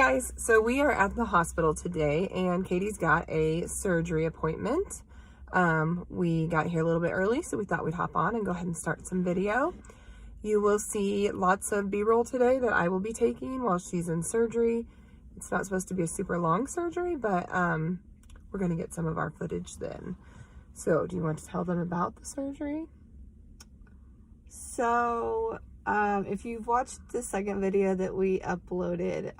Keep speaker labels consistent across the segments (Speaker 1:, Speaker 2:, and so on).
Speaker 1: guys, so we are at the hospital today and Katie's got a surgery appointment. We got here a little bit early, so we thought we'd hop on and go ahead and start some video. You will see lots of B-roll today that I will be taking while she's in surgery. It's not supposed to be a super long surgery, but we're going to get some of our footage then. So do you want to tell them about the surgery?
Speaker 2: So if you've watched the second video that we uploaded,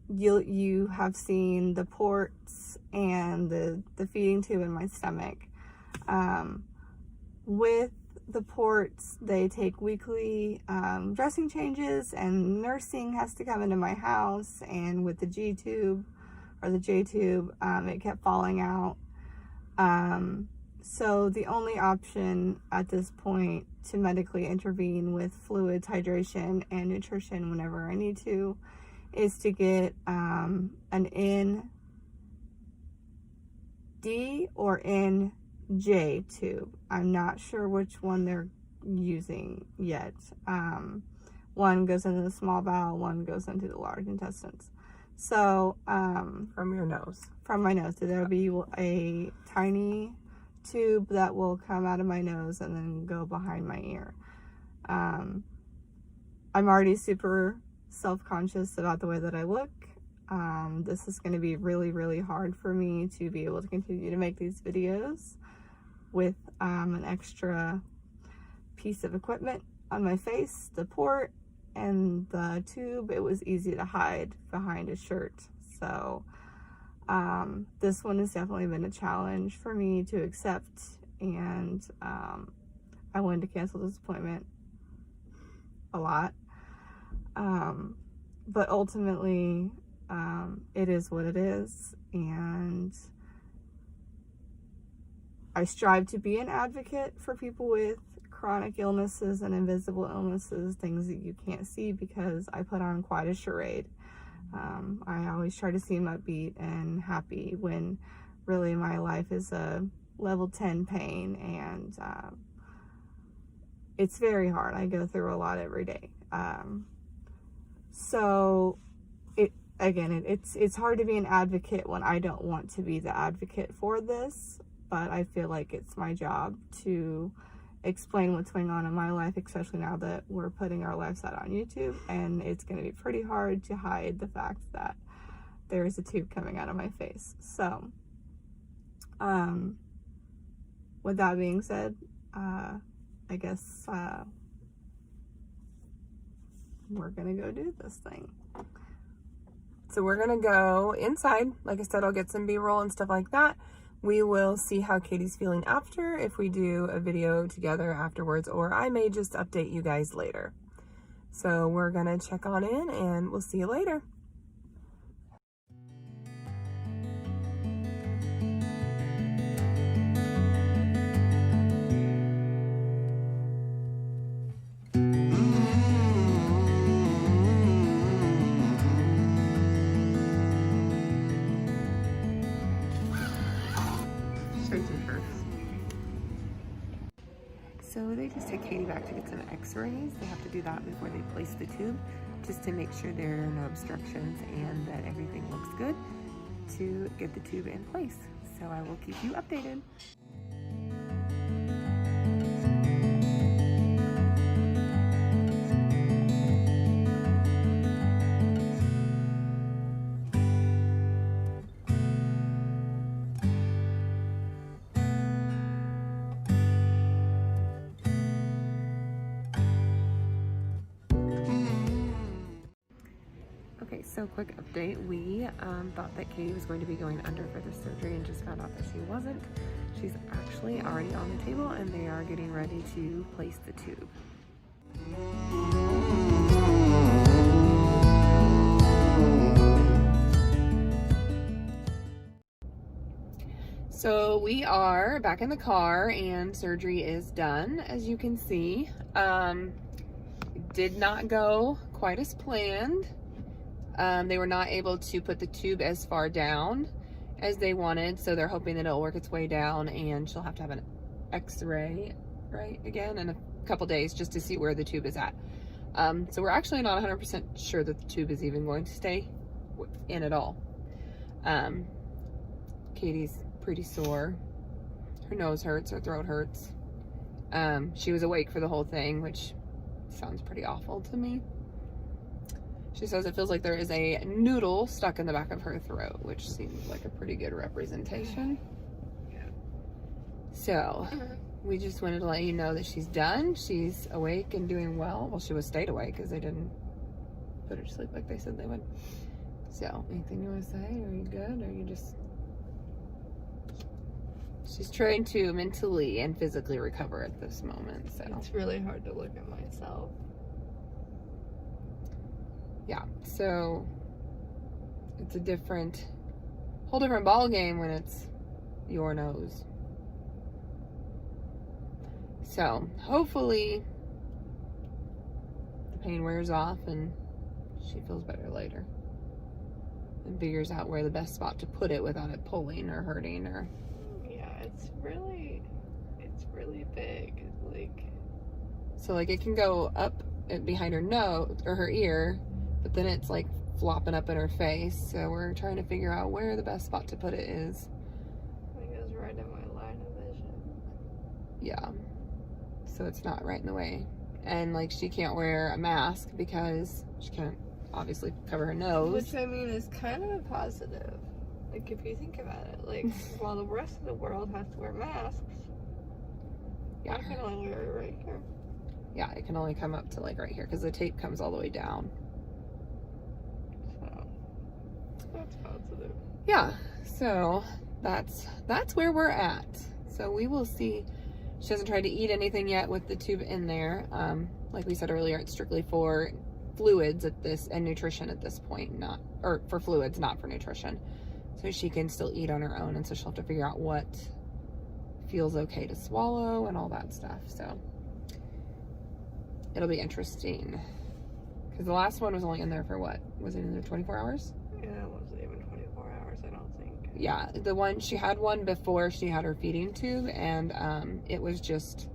Speaker 2: you have seen the ports and the feeding tube in my stomach. With the ports, they take weekly dressing changes, and nursing has to come into my house. And with the G tube or the J tube, it kept falling out. So the only option at this point to medically intervene with fluids, hydration, and nutrition whenever I need to is to get an ND or NJ tube. I'm not sure which one they're using yet. One goes into the small bowel, one goes into the large intestines. So
Speaker 1: From your nose.
Speaker 2: From my nose. So there'll be a tiny tube that will come out of my nose and then go behind my ear. I'm already super self-conscious about the way that I look. This is going to be really, really hard for me to be able to continue to make these videos with an extra piece of equipment on my face, the port and the tube. It was easy to hide behind a shirt. So this one has definitely been a challenge for me to accept, and I wanted to cancel this appointment a lot. But ultimately, it is what it is, and I strive to be an advocate for people with chronic illnesses and invisible illnesses, things that you can't see, because I put on quite a charade. I always try to seem upbeat and happy when really my life is a level 10 pain, and it's very hard. I go through a lot every day. So it's hard to be an advocate when I don't want to be the advocate for this, but I feel like it's my job to explain what's going on in my life, especially now that we're putting our lives out on YouTube, and it's going to be pretty hard to hide the fact that there is a tube coming out of my face. So with that being said, I guess we're gonna go do this thing.
Speaker 1: So we're gonna go inside. Like I said, I'll get some B-roll and stuff like that. We will see how Katie's feeling after, if we do a video together afterwards, or I may just update you guys later. So we're gonna check on in and we'll see you later. So they just take Katie back to get some x-rays. They have to do that before they place the tube, just to make sure there are no obstructions and that everything looks good to get the tube in place. So I will keep you updated. Okay, so quick update. We thought that Katie was going to be going under for the surgery and just found out that she wasn't. She's actually already on the table and they are getting ready to place the tube. So we are back in the car and surgery is done, as you can see. Did not go quite as planned. They were not able to put the tube as far down as they wanted, so they're hoping that it'll work its way down and she'll have to have an x-ray again in a couple days just to see where the tube is at. So we're actually not 100% sure that the tube is even going to stay in at all. Katie's pretty sore. Her nose hurts, her throat hurts. She was awake for the whole thing, which sounds pretty awful to me. She says it feels like there is a noodle stuck in the back of her throat, which seems like a pretty good representation.
Speaker 2: Yeah.
Speaker 1: So, we just wanted to let you know that she's done. She's awake and doing well. Well, she was stayed awake because they didn't put her to sleep like they said they would. So, anything you want to say? Are you good? Are you just... She's trying to mentally and physically recover at this moment, so...
Speaker 2: It's really hard to look at myself.
Speaker 1: Yeah, so it's a whole different ball game when it's your nose. So hopefully the pain wears off and she feels better later and figures out where the best spot to put it without it pulling or hurting or...
Speaker 2: Yeah, it's really big. Like,
Speaker 1: so like it can go up behind her nose or her ear, but then it's like flopping up in her face. So we're trying to figure out where the best spot to put it is.
Speaker 2: it goes right in my line of vision.
Speaker 1: Yeah. So it's not right in the way. And like she can't wear a mask because she can't obviously cover her nose.
Speaker 2: Which I mean is kind of a positive. Like if you think about it, like while the rest of the world has to wear masks,
Speaker 1: yeah,
Speaker 2: I can only wear it right here.
Speaker 1: Yeah, it can only come up to like right here because the tape comes all the way down.
Speaker 2: So that's positive.
Speaker 1: Yeah, so that's where we're at. So we will see. She hasn't tried to eat anything yet with the tube in there. Like we said earlier, it's strictly for fluids and nutrition at this point, or for fluids, not for nutrition. So she can still eat on her own, and so she'll have to figure out what feels okay to swallow and all that stuff. So it'll be interesting. Because the last one was only in there for what? Was it in there 24 hours?
Speaker 2: Yeah, it wasn't even 24 hours, I don't think.
Speaker 1: Yeah, she had one before she had her feeding tube, and it was just...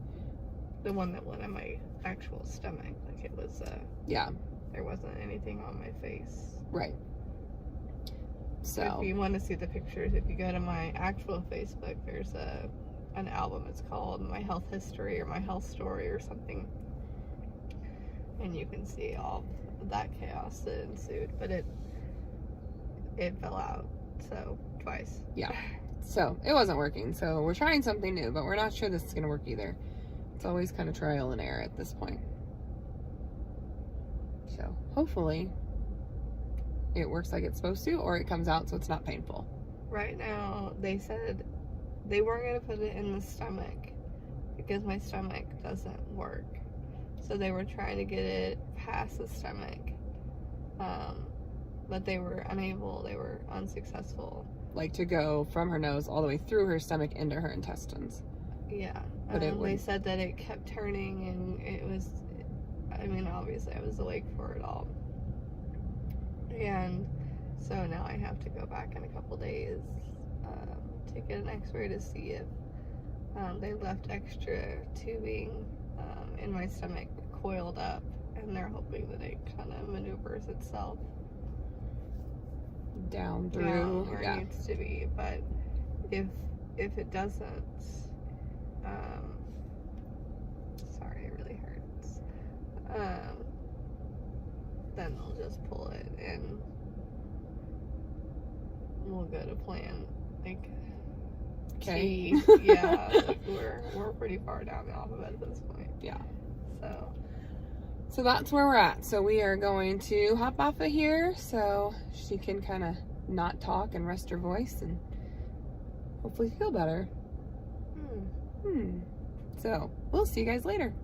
Speaker 2: The one that went in my actual stomach. Like it was,
Speaker 1: yeah.
Speaker 2: There wasn't anything on my face.
Speaker 1: Right. So...
Speaker 2: If you want to see the pictures, if you go to my actual Facebook, there's an album. It's called My Health History or My Health Story or something. And you can see all that chaos that ensued. But it fell out. So, twice.
Speaker 1: Yeah. So, it wasn't working. So, we're trying something new, but we're not sure this is going to work either. It's always kind of trial and error at this point. So, hopefully, it works like it's supposed to, or it comes out so it's not painful.
Speaker 2: Right now, they said they weren't going to put it in the stomach because my stomach doesn't work. So, they were trying to get it past the stomach. But they were unable, they were unsuccessul.
Speaker 1: Like to go from her nose all the way through her stomach into her intestines.
Speaker 2: Yeah.
Speaker 1: But
Speaker 2: they said that it kept turning and it was, I mean, obviously I was awake for it all. And so now I have to go back in a couple days to get an x-ray to see if they left extra tubing in my stomach coiled up, and they're hoping that it kind of maneuvers itself
Speaker 1: down through
Speaker 2: where it needs to be. But if it doesn't, sorry, it really hurts, then they'll just pull it and we'll go to plan like
Speaker 1: okay.
Speaker 2: T. Yeah, like we're pretty far down the alphabet at this point.
Speaker 1: Yeah.
Speaker 2: So
Speaker 1: that's where we're at. So we are going to hop off of here so she can kind of not talk and rest her voice and hopefully feel better. So we'll see you guys later.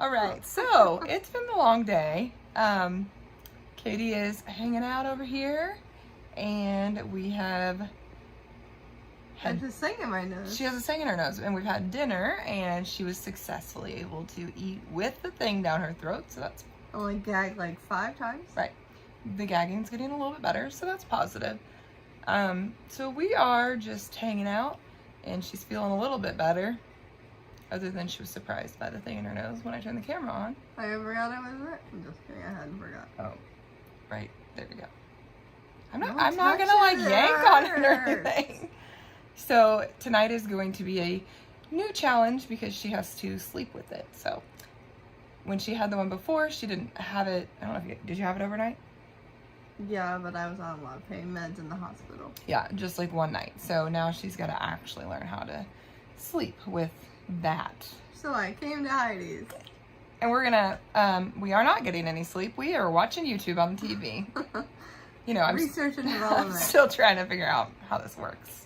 Speaker 1: All right, so it's been a long day. Katie is hanging out over here, and we have
Speaker 2: had this thing in my nose.
Speaker 1: She has a thing in her nose, and we've had dinner, and she was successfully able to eat with the thing down her throat, so that's...
Speaker 2: Only gagged like 5 times?
Speaker 1: Right. The gagging's getting a little bit better, so that's positive. So we are just hanging out, and she's feeling a little bit better, other than she was surprised by the thing in her nose when I turned the camera on.
Speaker 2: I forgot it was it. I'm just kidding, I hadn't forgot.
Speaker 1: Oh, right, there we go. I'm not gonna like yank on it or anything. So tonight is going to be a new challenge because she has to sleep with it. So when she had the one before, she didn't have it. I don't know if did you have it overnight?
Speaker 2: Yeah, but I was on a lot of pain meds in the hospital.
Speaker 1: Yeah, just like one night. So now she's got to actually learn how to sleep with that.
Speaker 2: So I came to Heidi's.
Speaker 1: And we're gonna, we are not getting any sleep. We are watching YouTube on the TV. You know,
Speaker 2: research and development.
Speaker 1: I'm still trying to figure out how this works.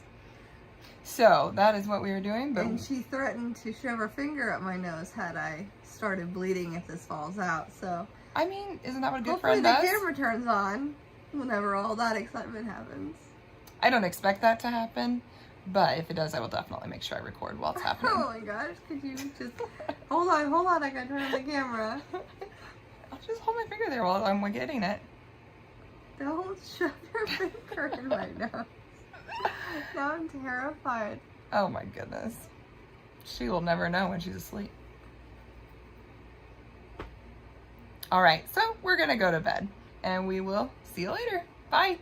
Speaker 1: So that is what we were doing. But
Speaker 2: and she threatened to shove her finger up my nose had I started bleeding if this falls out. So
Speaker 1: I mean, isn't that what a good
Speaker 2: hopefully
Speaker 1: friend does?
Speaker 2: the camera turns on whenever all that excitement happens.
Speaker 1: I don't expect that to happen, but if it does, I will definitely make sure I record while it's happening.
Speaker 2: Oh my gosh, could you just hold on, I gotta turn on the camera.
Speaker 1: I'll just hold my finger there while I'm getting it.
Speaker 2: Don't shove your finger in my nose. Now I'm terrified.
Speaker 1: Oh my goodness. She will never know when she's asleep. All right, so we're gonna go to bed and we will see you later. Bye.